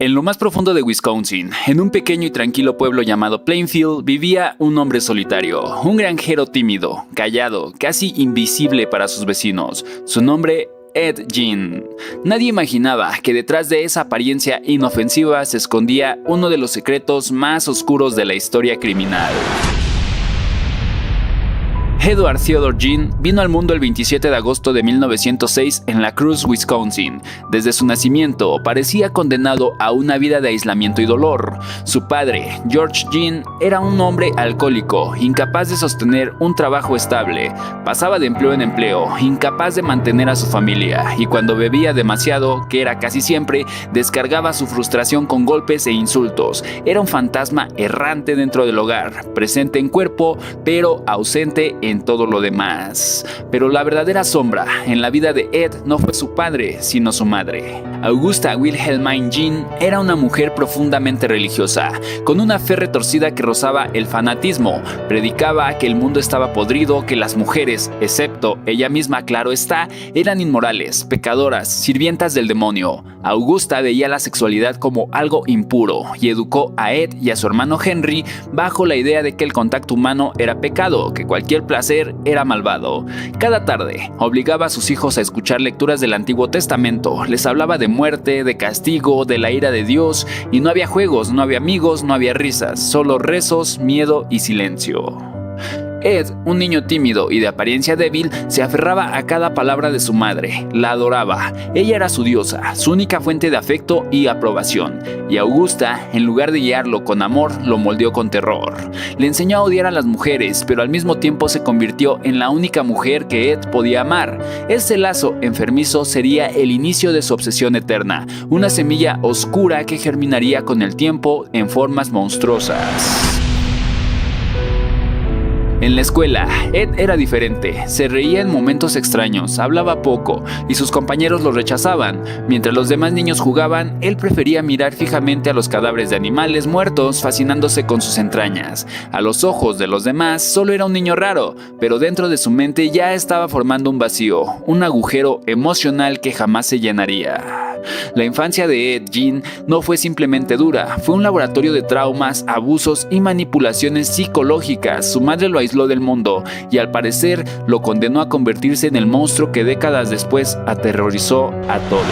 En lo más profundo de Wisconsin, en un pequeño y tranquilo pueblo llamado Plainfield, vivía un hombre solitario, un granjero tímido, callado, casi invisible para sus vecinos. Su nombre, Ed Gein. Nadie imaginaba que detrás de esa apariencia inofensiva se escondía uno de los secretos más oscuros de la historia criminal. Edward Theodore Gein vino al mundo el 27 de agosto de 1906 en La Cruz, Wisconsin. Desde su nacimiento parecía condenado a una vida de aislamiento y dolor. Su padre, George Gein, era un hombre alcohólico, incapaz de sostener un trabajo estable. Pasaba de empleo en empleo, incapaz de mantener a su familia, y cuando bebía demasiado, que era casi siempre, descargaba su frustración con golpes e insultos. Era un fantasma errante dentro del hogar, presente en cuerpo, pero ausente en todo lo demás. Pero la verdadera sombra en la vida de Ed no fue su padre, sino su madre. Augusta Wilhelmine Gein era una mujer profundamente religiosa, con una fe retorcida que rozaba el fanatismo. Predicaba que el mundo estaba podrido, que las mujeres, excepto ella misma, claro está, eran inmorales, pecadoras, sirvientas del demonio. Augusta veía la sexualidad como algo impuro y educó a Ed y a su hermano Henry bajo la idea de que el contacto humano era pecado, que cualquier placer era malvado. Cada tarde obligaba a sus hijos a escuchar lecturas del Antiguo Testamento, les hablaba de muerte, de castigo, de la ira de Dios, y no había juegos, no había amigos, no había risas, solo rezos, miedo y silencio. Ed, un niño tímido y de apariencia débil, se aferraba a cada palabra de su madre, la adoraba. Ella era su diosa, su única fuente de afecto y aprobación. Y Augusta, en lugar de guiarlo con amor, lo moldeó con terror. Le enseñó a odiar a las mujeres, pero al mismo tiempo se convirtió en la única mujer que Ed podía amar. Ese lazo enfermizo sería el inicio de su obsesión eterna, una semilla oscura que germinaría con el tiempo en formas monstruosas. En la escuela, Ed era diferente, se reía en momentos extraños, hablaba poco y sus compañeros lo rechazaban. Mientras los demás niños jugaban, él prefería mirar fijamente a los cadáveres de animales muertos, fascinándose con sus entrañas. A los ojos de los demás, solo era un niño raro, pero dentro de su mente ya estaba formando un vacío, un agujero emocional que jamás se llenaría. La infancia de Ed Gein no fue simplemente dura, fue un laboratorio de traumas, abusos y manipulaciones psicológicas. Su madre lo aisló del mundo y al parecer lo condenó a convertirse en el monstruo que décadas después aterrorizó a todos.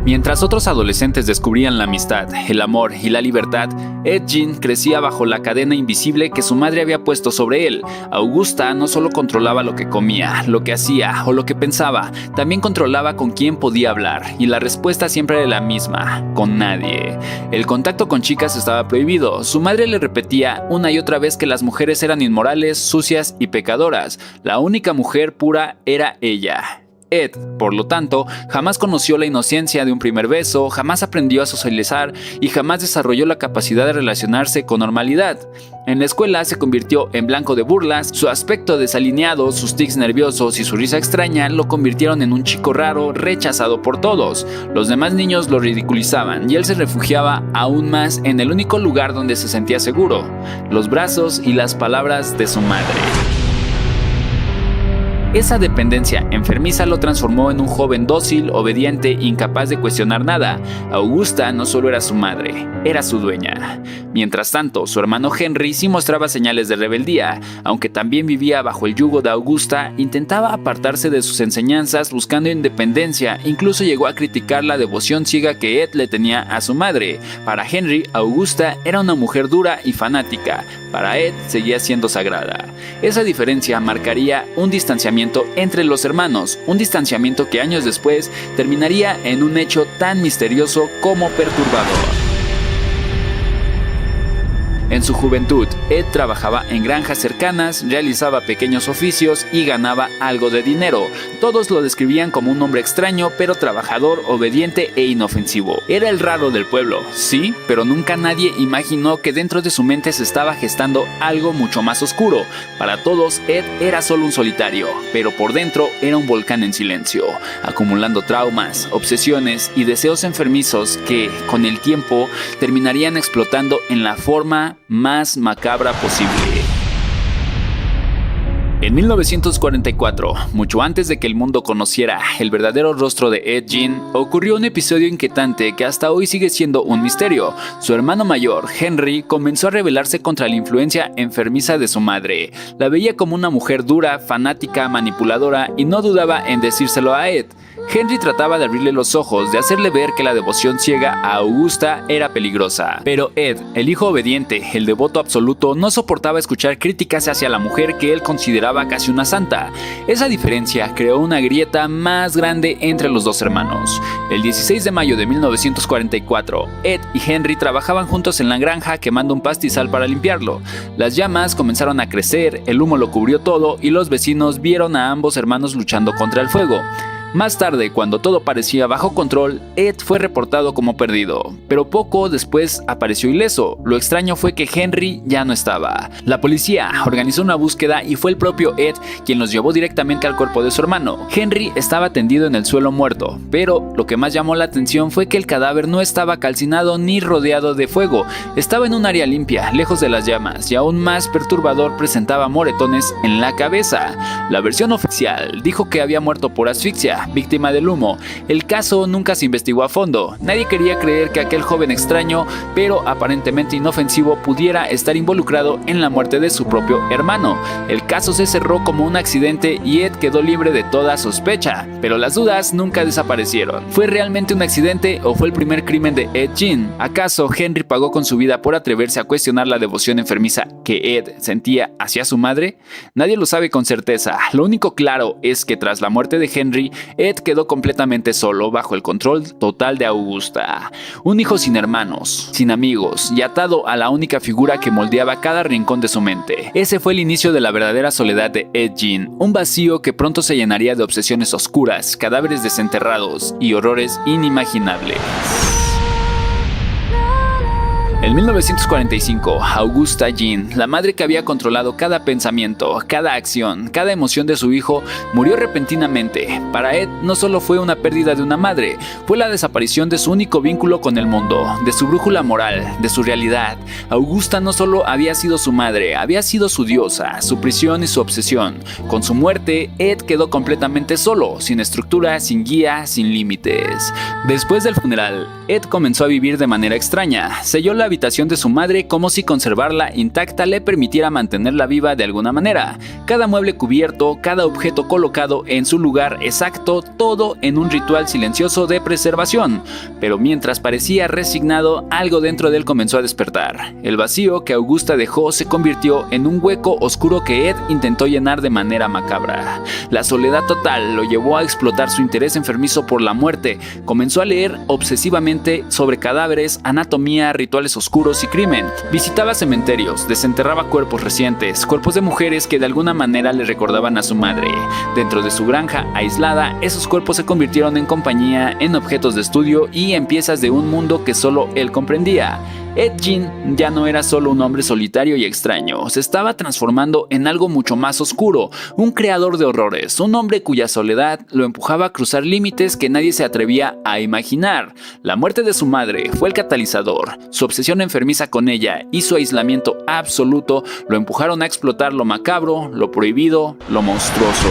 Mientras otros adolescentes descubrían la amistad, el amor y la libertad, Ed Gein crecía bajo la cadena invisible que su madre había puesto sobre él. Augusta no solo controlaba lo que comía, lo que hacía o lo que pensaba, también controlaba con quién podía hablar, y la respuesta siempre era la misma: con nadie. El contacto con chicas estaba prohibido. Su madre le repetía una y otra vez que las mujeres eran inmorales, sucias y pecadoras. La única mujer pura era ella. Ed, por lo tanto, jamás conoció la inocencia de un primer beso, jamás aprendió a socializar y jamás desarrolló la capacidad de relacionarse con normalidad. En la escuela se convirtió en blanco de burlas, su aspecto desalineado, sus tics nerviosos y su risa extraña lo convirtieron en un chico raro, rechazado por todos. Los demás niños lo ridiculizaban y él se refugiaba aún más en el único lugar donde se sentía seguro: los brazos y las palabras de su madre. Esa dependencia enfermiza lo transformó en un joven dócil, obediente, incapaz de cuestionar nada. Augusta no solo era su madre, era su dueña. Mientras tanto, su hermano Henry sí mostraba señales de rebeldía. Aunque también vivía bajo el yugo de Augusta, intentaba apartarse de sus enseñanzas buscando independencia. Incluso llegó a criticar la devoción ciega que Ed le tenía a su madre. Para Henry, Augusta era una mujer dura y fanática. Para Ed seguía siendo sagrada. Esa diferencia marcaría un distanciamiento entre los hermanos, un distanciamiento que años después terminaría en un hecho tan misterioso como perturbador. En su juventud, Ed trabajaba en granjas cercanas, realizaba pequeños oficios y ganaba algo de dinero. Todos lo describían como un hombre extraño, pero trabajador, obediente e inofensivo. Era el raro del pueblo, sí, pero nunca nadie imaginó que dentro de su mente se estaba gestando algo mucho más oscuro. Para todos, Ed era solo un solitario, pero por dentro era un volcán en silencio, acumulando traumas, obsesiones y deseos enfermizos que, con el tiempo, terminarían explotando en la forma más macabra posible. En 1944, mucho antes de que el mundo conociera el verdadero rostro de Ed Gein, ocurrió un episodio inquietante que hasta hoy sigue siendo un misterio. Su hermano mayor, Henry, comenzó a rebelarse contra la influencia enfermiza de su madre. La veía como una mujer dura, fanática, manipuladora y no dudaba en decírselo a Ed. Henry trataba de abrirle los ojos, de hacerle ver que la devoción ciega a Augusta era peligrosa. Pero Ed, el hijo obediente, el devoto absoluto, no soportaba escuchar críticas hacia la mujer que él consideraba casi una santa. Esa diferencia creó una grieta más grande entre los dos hermanos. El 16 de mayo de 1944, Ed y Henry trabajaban juntos en la granja quemando un pastizal para limpiarlo. Las llamas comenzaron a crecer, el humo lo cubrió todo y los vecinos vieron a ambos hermanos luchando contra el fuego. Más tarde, cuando todo parecía bajo control, Ed fue reportado como perdido, pero poco después apareció ileso. Lo extraño fue que Henry ya no estaba. La policía organizó una búsqueda y fue el propio Ed quien los llevó directamente al cuerpo de su hermano. Henry estaba tendido en el suelo muerto, pero lo que más llamó la atención fue que el cadáver no estaba calcinado ni rodeado de fuego. Estaba en un área limpia, lejos de las llamas, y aún más perturbador, presentaba moretones en la cabeza. La versión oficial dijo que había muerto por asfixia, víctima del humo. El caso nunca se investigó a fondo. Nadie quería creer que aquel joven extraño, pero aparentemente inofensivo, pudiera estar involucrado en la muerte de su propio hermano. El caso se cerró como un accidente y Ed quedó libre de toda sospecha, pero las dudas nunca desaparecieron. ¿Fue realmente un accidente o fue el primer crimen de Ed Gein? ¿Acaso Henry pagó con su vida por atreverse a cuestionar la devoción enfermiza que Ed sentía hacia su madre? Nadie lo sabe con certeza. Lo único claro es que tras la muerte de Henry, Ed quedó completamente solo bajo el control total de Augusta. Un hijo sin hermanos, sin amigos y atado a la única figura que moldeaba cada rincón de su mente. Ese fue el inicio de la verdadera soledad de Ed Gein, un vacío que pronto se llenaría de obsesiones oscuras, cadáveres desenterrados y horrores inimaginables. En 1945, Augusta Gein, la madre que había controlado cada pensamiento, cada acción, cada emoción de su hijo, murió repentinamente. Para Ed no solo fue una pérdida de una madre, fue la desaparición de su único vínculo con el mundo, de su brújula moral, de su realidad. Augusta no solo había sido su madre, había sido su diosa, su prisión y su obsesión. Con su muerte, Ed quedó completamente solo, sin estructura, sin guía, sin límites. Después del funeral, Ed comenzó a vivir de manera extraña. Selló la habitación de su madre como si conservarla intacta le permitiera mantenerla viva de alguna manera. Cada mueble cubierto, cada objeto colocado en su lugar exacto, todo en un ritual silencioso de preservación. Pero mientras parecía resignado, algo dentro de él comenzó a despertar. El vacío que Augusta dejó se convirtió en un hueco oscuro que Ed intentó llenar de manera macabra. La soledad total lo llevó a explotar su interés enfermizo por la muerte. Comenzó a leer obsesivamente sobre cadáveres, anatomía, rituales oscuros y crimen. Visitaba cementerios, desenterraba cuerpos recientes, cuerpos de mujeres que de alguna manera le recordaban a su madre. Dentro de su granja aislada, esos cuerpos se convirtieron en compañía, en objetos de estudio y en piezas de un mundo que solo él comprendía. Ed Gein ya no era solo un hombre solitario y extraño, se estaba transformando en algo mucho más oscuro, un creador de horrores, un hombre cuya soledad lo empujaba a cruzar límites que nadie se atrevía a imaginar. La muerte de su madre fue el catalizador, su obsesión enfermiza con ella y su aislamiento absoluto lo empujaron a explotar lo macabro, lo prohibido, lo monstruoso.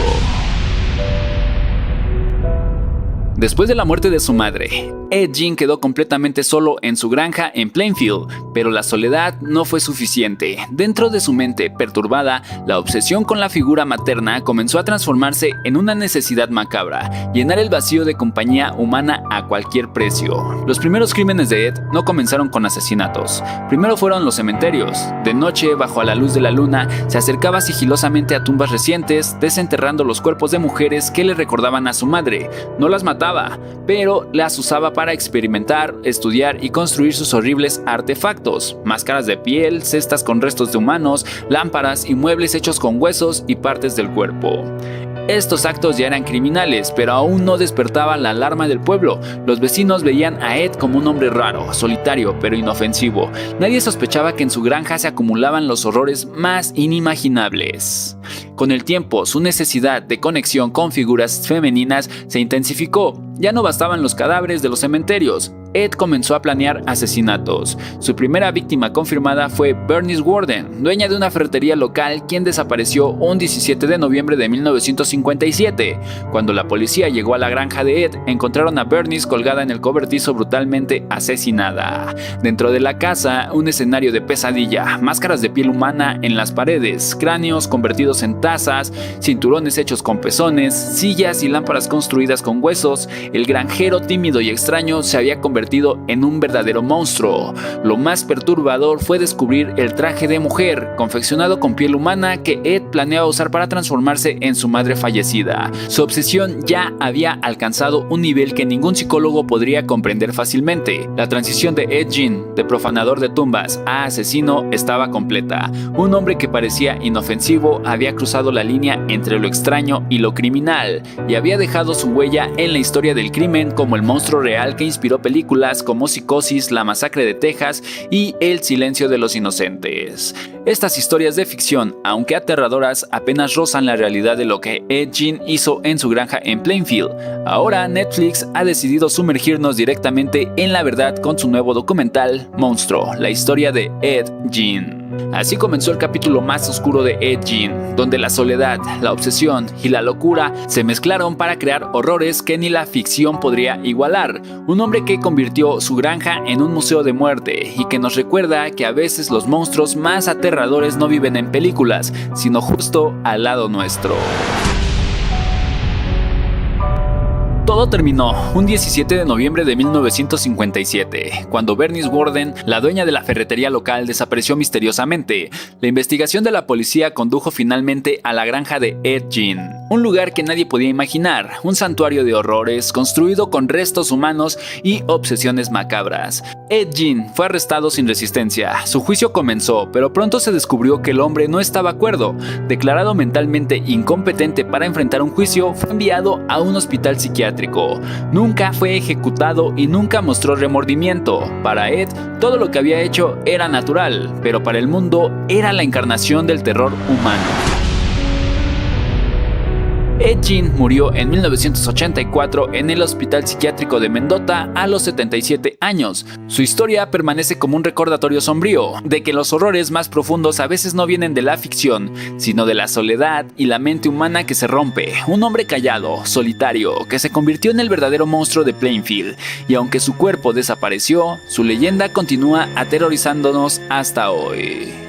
Después de la muerte de su madre, Ed Gein quedó completamente solo en su granja en Plainfield, pero la soledad no fue suficiente. Dentro de su mente perturbada, la obsesión con la figura materna comenzó a transformarse en una necesidad macabra, llenar el vacío de compañía humana a cualquier precio. Los primeros crímenes de Ed no comenzaron con asesinatos. Primero fueron los cementerios. De noche, bajo la luz de la luna, se acercaba sigilosamente a tumbas recientes, desenterrando los cuerpos de mujeres que le recordaban a su madre. No las mataba, pero las usaba para experimentar, estudiar y construir sus horribles artefactos: máscaras de piel, cestas con restos de humanos, lámparas y muebles hechos con huesos y partes del cuerpo. Estos actos ya eran criminales, pero aún no despertaban la alarma del pueblo. Los vecinos veían a Ed como un hombre raro, solitario, pero inofensivo. Nadie sospechaba que en su granja se acumulaban los horrores más inimaginables. Con el tiempo, su necesidad de conexión con figuras femeninas se intensificó. Ya no bastaban los cadáveres de los cementerios. Ed comenzó a planear asesinatos. Su primera víctima confirmada fue Bernice Worden, dueña de una ferretería local, quien desapareció un 17 de noviembre de 1957. Cuando la policía llegó a la granja de Ed, encontraron a Bernice colgada en el cobertizo brutalmente asesinada. Dentro de la casa, un escenario de pesadilla, máscaras de piel humana en las paredes, cráneos convertidos en tazas, cinturones hechos con pezones, sillas y lámparas construidas con huesos. El granjero tímido y extraño se había convertido en un verdadero monstruo. Lo más perturbador fue descubrir el traje de mujer, confeccionado con piel humana, que Ed planeaba usar para transformarse en su madre fallecida. Su obsesión ya había alcanzado un nivel que ningún psicólogo podría comprender fácilmente. La transición de Ed Gein, de profanador de tumbas a asesino, estaba completa. Un hombre que parecía inofensivo había cruzado la línea entre lo extraño y lo criminal, y había dejado su huella en la historia del crimen como el monstruo real que inspiró películas como Psicosis, La Masacre de Texas y El Silencio de los Inocentes. Estas historias de ficción, aunque aterradoras, apenas rozan la realidad de lo que Ed Gein hizo en su granja en Plainfield. Ahora Netflix ha decidido sumergirnos directamente en la verdad con su nuevo documental Monstruo, la historia de Ed Gein. Así comenzó el capítulo más oscuro de Ed Gein, donde la soledad, la obsesión y la locura se mezclaron para crear horrores que ni la ficción podría igualar. Un hombre que convirtió su granja en un museo de muerte y que nos recuerda que a veces los monstruos más aterradores no viven en películas, sino justo al lado nuestro. Todo terminó un 17 de noviembre de 1957, cuando Bernice Worden, la dueña de la ferretería local, desapareció misteriosamente. La investigación de la policía condujo finalmente a la granja de Ed Gein, un lugar que nadie podía imaginar, un santuario de horrores construido con restos humanos y obsesiones macabras. Ed Gein fue arrestado sin resistencia. Su juicio comenzó, pero pronto se descubrió que el hombre no estaba cuerdo. Declarado mentalmente incompetente para enfrentar un juicio, fue enviado a un hospital psiquiátrico. Nunca fue ejecutado y nunca mostró remordimiento. Para Ed, todo lo que había hecho era natural, pero para el mundo era la encarnación del terror humano. Ed Gein murió en 1984 en el Hospital Psiquiátrico de Mendota a los 77 años. Su historia permanece como un recordatorio sombrío de que los horrores más profundos a veces no vienen de la ficción, sino de la soledad y la mente humana que se rompe. Un hombre callado, solitario, que se convirtió en el verdadero monstruo de Plainfield, y aunque su cuerpo desapareció, su leyenda continúa aterrorizándonos hasta hoy.